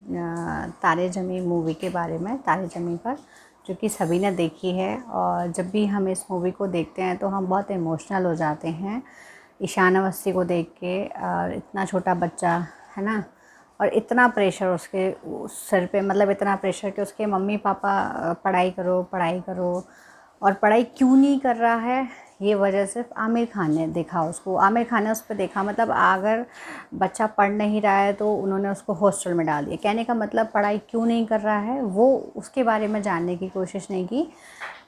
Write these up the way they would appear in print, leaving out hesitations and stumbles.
तारे ज़मीं मूवी के बारे में, तारे ज़मीं पर, जो कि सभी ने देखी है। और जब भी हम इस मूवी को देखते हैं तो हम बहुत इमोशनल हो जाते हैं ईशान अवस्थी को देख के। और इतना छोटा बच्चा है ना, और इतना प्रेशर उसके सर पे, मतलब इतना प्रेशर कि उसके मम्मी पापा पढ़ाई करो पढ़ाई करो, और पढ़ाई क्यों नहीं कर रहा है ये वजह सिर्फ आमिर खान ने देखा उसको, आमिर खान ने उस पर देखा। मतलब अगर बच्चा पढ़ नहीं रहा है तो उन्होंने उसको हॉस्टल में डाल दिया। कहने का मतलब पढ़ाई क्यों नहीं कर रहा है वो उसके बारे में जानने की कोशिश नहीं की,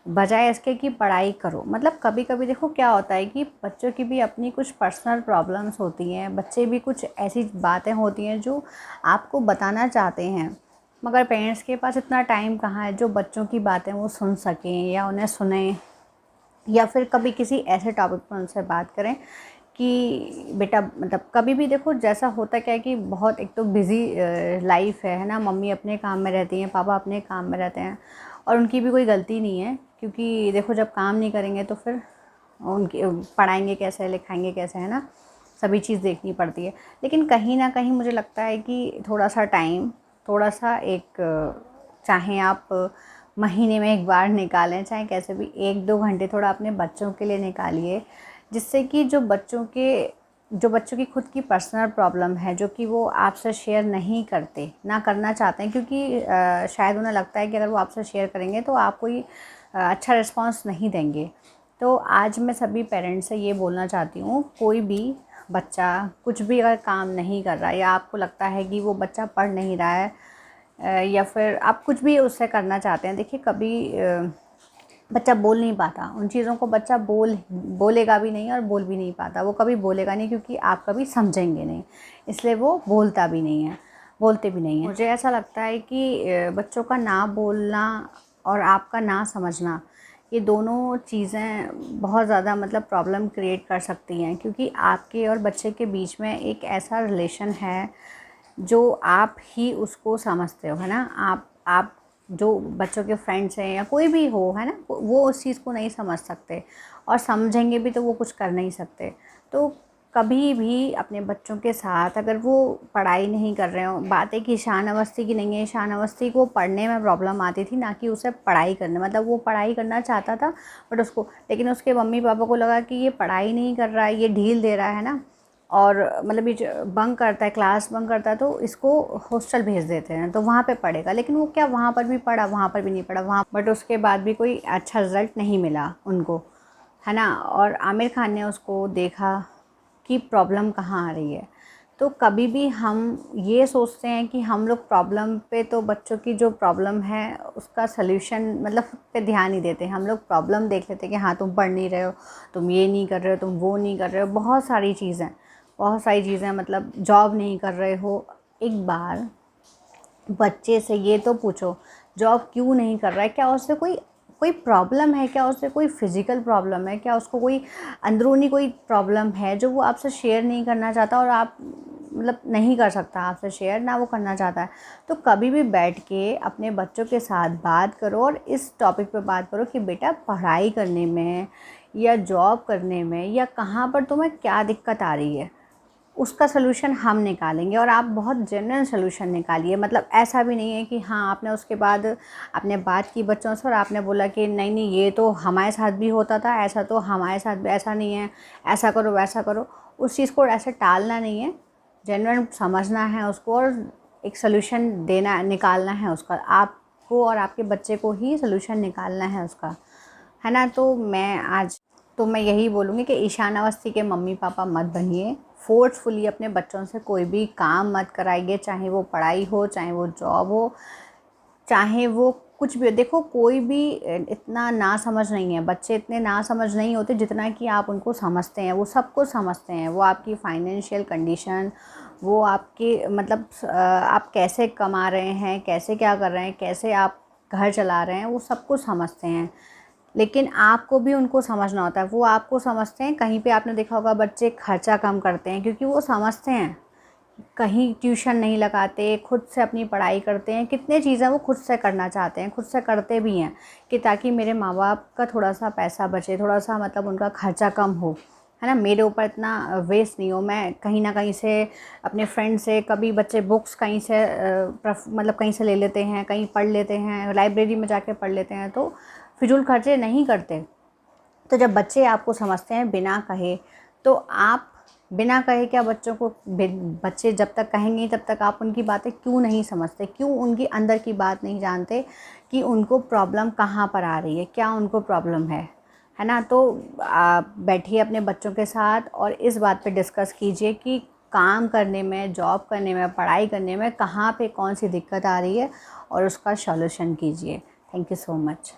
बजाय इसके कि पढ़ाई करो। मतलब कभी कभी देखो क्या होता है कि बच्चों की भी अपनी कुछ पर्सनल प्रॉब्लम्स होती हैं, बच्चे भी कुछ ऐसी बातें होती हैं जो आपको बताना चाहते हैं, मगर पेरेंट्स के पास इतना टाइम कहाँ है जो बच्चों की बातें वो सुन सकें या उन्हें सुने, या फिर कभी किसी ऐसे टॉपिक पर उनसे बात करें कि बेटा, मतलब कभी भी देखो जैसा होता क्या है कि बहुत एक तो बिज़ी लाइफ है ना, मम्मी अपने काम में रहती हैं, पापा अपने काम में रहते हैं, और उनकी भी कोई गलती नहीं है, क्योंकि देखो जब काम नहीं करेंगे तो फिर उनकी पढ़ाएंगे कैसे, लिखाएंगे कैसे, है ना, सभी चीज़ देखनी पड़ती है। लेकिन कहीं ना कहीं मुझे लगता है कि थोड़ा सा टाइम, थोड़ा सा चाहे आप महीने में एक बार निकालें, चाहे कैसे भी 1-2 घंटे थोड़ा अपने बच्चों के लिए निकालिए, जिससे कि जो बच्चों की खुद की पर्सनल प्रॉब्लम है, जो कि वो आपसे शेयर नहीं करते, ना करना चाहते हैं, क्योंकि शायद उन्हें लगता है कि अगर वो आपसे शेयर करेंगे तो आप कोई अच्छा रिस्पॉन्स नहीं देंगे। तो आज मैं सभी पेरेंट्स से ये बोलना चाहती हूँ, कोई भी बच्चा कुछ भी अगर काम नहीं कर रहा है, या आपको लगता है कि वो बच्चा पढ़ नहीं रहा है, या फिर आप कुछ भी उससे करना चाहते हैं, देखिए कभी बच्चा बोल नहीं पाता उन चीज़ों को, बच्चा बोलेगा भी नहीं और बोल भी नहीं पाता, वो कभी बोलेगा नहीं क्योंकि आप कभी समझेंगे नहीं, इसलिए वो बोलता भी नहीं है, बोलते भी नहीं है। मुझे ऐसा लगता है कि बच्चों का ना बोलना और आपका ना समझना, ये दोनों चीज़ें बहुत ज़्यादा मतलब प्रॉब्लम क्रिएट कर सकती हैं, क्योंकि आपके और बच्चे के बीच में एक ऐसा रिलेशन है जो आप ही उसको समझते हो, है ना। आप जो बच्चों के फ्रेंड्स हैं या कोई भी हो, है ना, वो उस चीज़ को नहीं समझ सकते, और समझेंगे भी तो वो कुछ कर नहीं सकते। तो कभी भी अपने बच्चों के साथ अगर वो पढ़ाई नहीं कर रहे हो, बात है कि ईशान अवस्थी की नहीं है, ईशान अवस्थी को पढ़ने में प्रॉब्लम आती थी, ना कि उसे पढ़ाई करने, मतलब वो पढ़ाई करना चाहता था बट उसको, लेकिन उसके मम्मी पापा को लगा कि ये पढ़ाई नहीं कर रहा है, ये ढील दे रहा है ना, और मतलब ये बंक करता है, क्लास बंक करता है, तो इसको हॉस्टल भेज देते हैं तो वहाँ पे पढ़ेगा। लेकिन वो क्या, वहाँ पर भी पढ़ा, वहाँ पर भी नहीं पढ़ा, वहाँ बट उसके बाद भी कोई अच्छा रिज़ल्ट नहीं मिला उनको, है ना। और आमिर खान ने उसको देखा कि प्रॉब्लम कहाँ आ रही है। तो कभी भी हम ये सोचते हैं कि हम लोग प्रॉब्लम पे, तो बच्चों की जो प्रॉब्लम है उसका सल्यूशन मतलब पे ध्यान नहीं देते, हम लोग प्रॉब्लम देख लेते हैं कि हाँ तुम पढ़ नहीं रहे हो, तुम ये नहीं कर रहे हो, तुम वो नहीं कर रहे हो, बहुत सारी चीज़ें, मतलब जॉब नहीं कर रहे हो। एक बार बच्चे से ये तो पूछो जॉब क्यों नहीं कर रहा है, क्या उससे कोई कोई प्रॉब्लम है, क्या उससे कोई फिज़िकल प्रॉब्लम है, क्या उसको कोई अंदरूनी कोई प्रॉब्लम है जो वो आपसे शेयर नहीं करना चाहता, और आप मतलब नहीं कर सकता आपसे शेयर, ना वो करना चाहता है। तो कभी भी बैठ के अपने बच्चों के साथ बात करो और इस टॉपिक पे बात करो कि बेटा पढ़ाई करने में या जॉब करने में या कहाँ पर तुम्हें क्या दिक्कत आ रही है, उसका सलूशन हम निकालेंगे, और आप बहुत जेन्युइन सलूशन निकालिए। मतलब ऐसा भी नहीं है कि हाँ आपने उसके बाद आपने बात की बच्चों से और आपने बोला कि नहीं नहीं ये तो हमारे साथ भी होता था, ऐसा तो हमारे साथ भी, ऐसा नहीं है, ऐसा करो वैसा करो। उस चीज़ को ऐसे टालना नहीं है, जेन्युइन समझना है उसको और एक सलूशन देना, निकालना है उसका, आपको और आपके बच्चे को ही सलूशन निकालना है उसका, है ना। तो मैं यही बोलूँगी कि ईशान अवस्थी के मम्मी पापा मत बनिए, फोर्सफुली अपने बच्चों से कोई भी काम मत कराइए, चाहे वो पढ़ाई हो, चाहे वो जॉब हो, चाहे वो कुछ भी हो। देखो कोई भी इतना ना समझ नहीं है, बच्चे इतने ना समझ नहीं होते जितना कि आप उनको समझते हैं, वो सब कुछ समझते हैं, वो आपकी फाइनेंशियल कंडीशन, वो आपके मतलब आप कैसे कमा रहे हैं, कैसे क्या कर रहे हैं, कैसे आप घर चला रहे हैं, वो सब कुछ समझते हैं। लेकिन आपको भी उनको समझना होता है, वो आपको समझते हैं। कहीं पे आपने देखा होगा बच्चे खर्चा कम करते हैं क्योंकि वो समझते हैं, कहीं ट्यूशन नहीं लगाते, खुद से अपनी पढ़ाई करते हैं, कितने चीज़ें वो खुद से करना चाहते हैं, खुद से करते भी हैं कि ताकि मेरे माँ बाप का थोड़ा सा पैसा बचे, थोड़ा सा मतलब उनका खर्चा कम हो, है ना, मेरे ऊपर इतना वेस्ट नहीं हो। मैं कहीं ना कहीं से अपने फ्रेंड से, कभी बच्चे बुक्स कहीं से मतलब कहीं से ले लेते हैं, कहीं पढ़ लेते हैं, लाइब्रेरी में जाके पढ़ लेते हैं, तो फिजूल खर्चे नहीं करते। तो जब बच्चे आपको समझते हैं बिना कहे, तो आप बिना कहे क्या बच्चों को, बच्चे जब तक कहेंगे तब तक आप उनकी बातें क्यों नहीं समझते, क्यों उनकी अंदर की बात नहीं जानते कि उनको प्रॉब्लम कहाँ पर आ रही है, क्या उनको प्रॉब्लम है ना। तो आप बैठिए अपने बच्चों के साथ और इस बात पे डिस्कस कीजिए कि काम करने में, जॉब करने में, पढ़ाई करने में कहाँ पे कौन सी दिक्कत आ रही है, और उसका सॉल्यूशन कीजिए। Thank you so much.